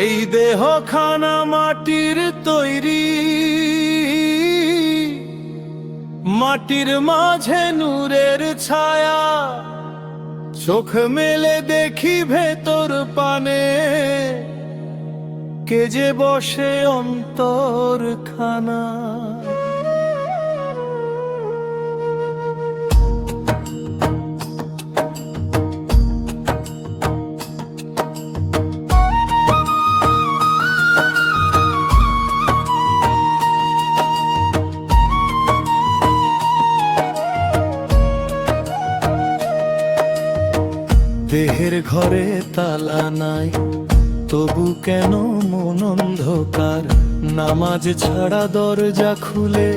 এই দেহখানা মাটির তৈরি, মাটির মাঝে নূরের ছায়া। চোখ মেলে দেখি ভেতর পানে, কে যে বসে অন্তরখানা। দেহের ঘরে তালা নাই, তবু কেন মন অন্ধকার? নামাজ ছাড়া দরজা খুলে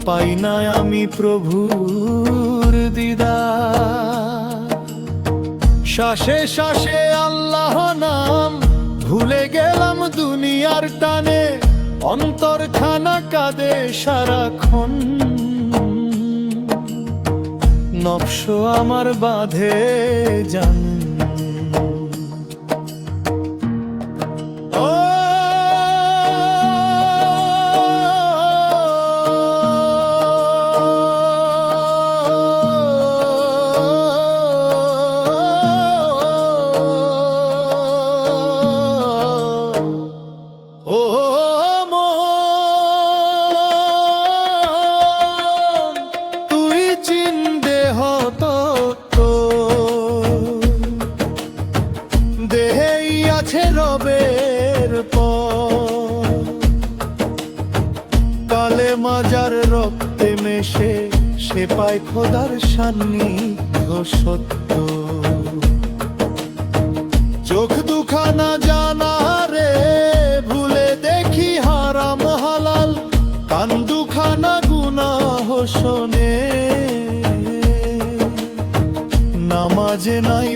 পাই না আমি প্রভুর দিদার। শ্বাসে শ্বাসে আল্লাহ নাম ভুলে গেলাম দুনিয়ার টানে, অন্তরখানা কাঁদে সারাক্ষণ। নফস আমার বাঁধে জান। রবের কালে মাজার রক্তে মেশে সে পায় খোদার সান্নিধ্য সত্য। চোখ দুখানা জানা রে ভুলে দেখি হারাম হালাল, কান দুখানা গুনাহ শোনে, নামাজে নাই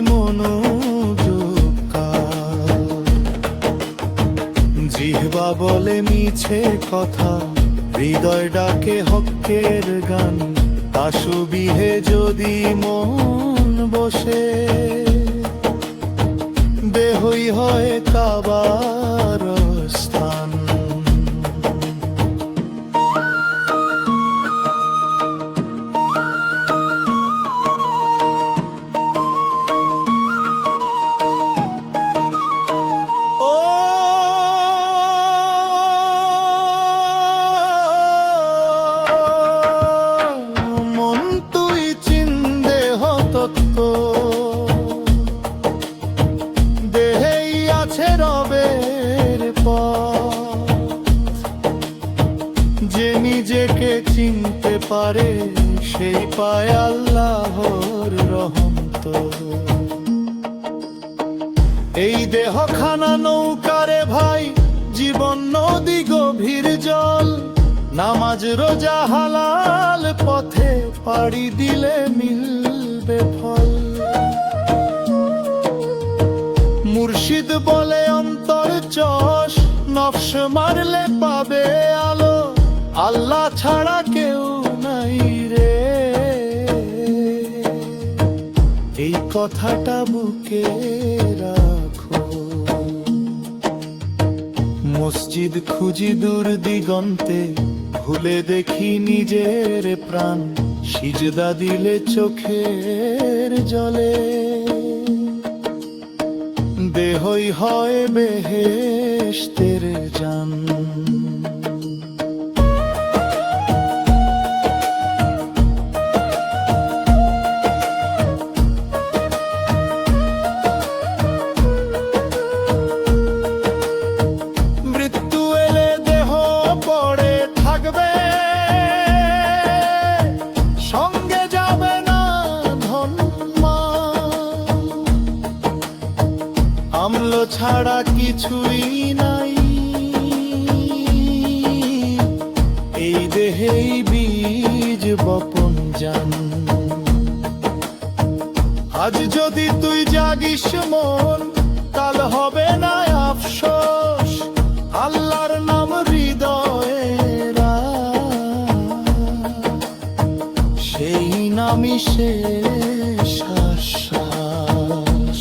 জিহ্বা বলে মিছে কথা, হৃদয় ডাকে হকের গান। তাসবিহে যদি মন বসে, দেহই হয় কাবার স্থান। দেহেই আছে রবের পথ, যে নিজেকে চিনতে পারে সেই পায় আল্লাহর রহমত। এই দেহখানা নৌকারে ভাই, জীবন নদী গভীর জল। নামাজ রোজা হালাল পথে পাড়ি দিলে মিলবে ফল। মুর্শিদ বলে অন্তর চষ, নফস মারলে পাবে আলো। আল্লাহ ছাড়া কেউ নাই রে, এই কথাটা বুকে রাখো। মসজিদ খুঁজি দূর দিগন্তে, ভুলে দেখি নিজের প্রাণ। সিজদা দিলে চোখের জলে, দেহই হয় বেহেশতের জান। মৃত্যু এলে দেহ পড়ে থাকবে, সঙ্গে যাবে না ধন মান। আমল ছাড়া কিছুই নাই, এই দেহেই বীজ বপন জান। আজ যদি তুই জাগিস মন, কাল হবে না আফসোস। আল্লাহর নাম হৃদয়ে সেই নামই শেষ আশ্বাস।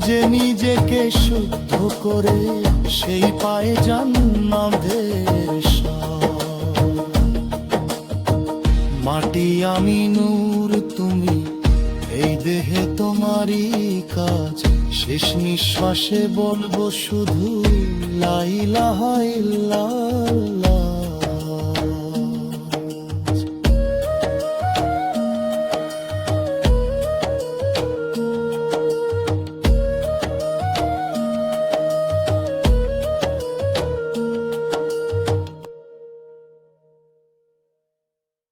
যে নিজেকে শুদ্ধ করে সেই পায় জান্নাতের স্বাদ। মাটি আমি নূর তুমি, এই দেহে তোমারই কাজ। শেষ নিঃশ্বাসে বলবো শুধু লা ইলাহা ইল্লাল্লাহ।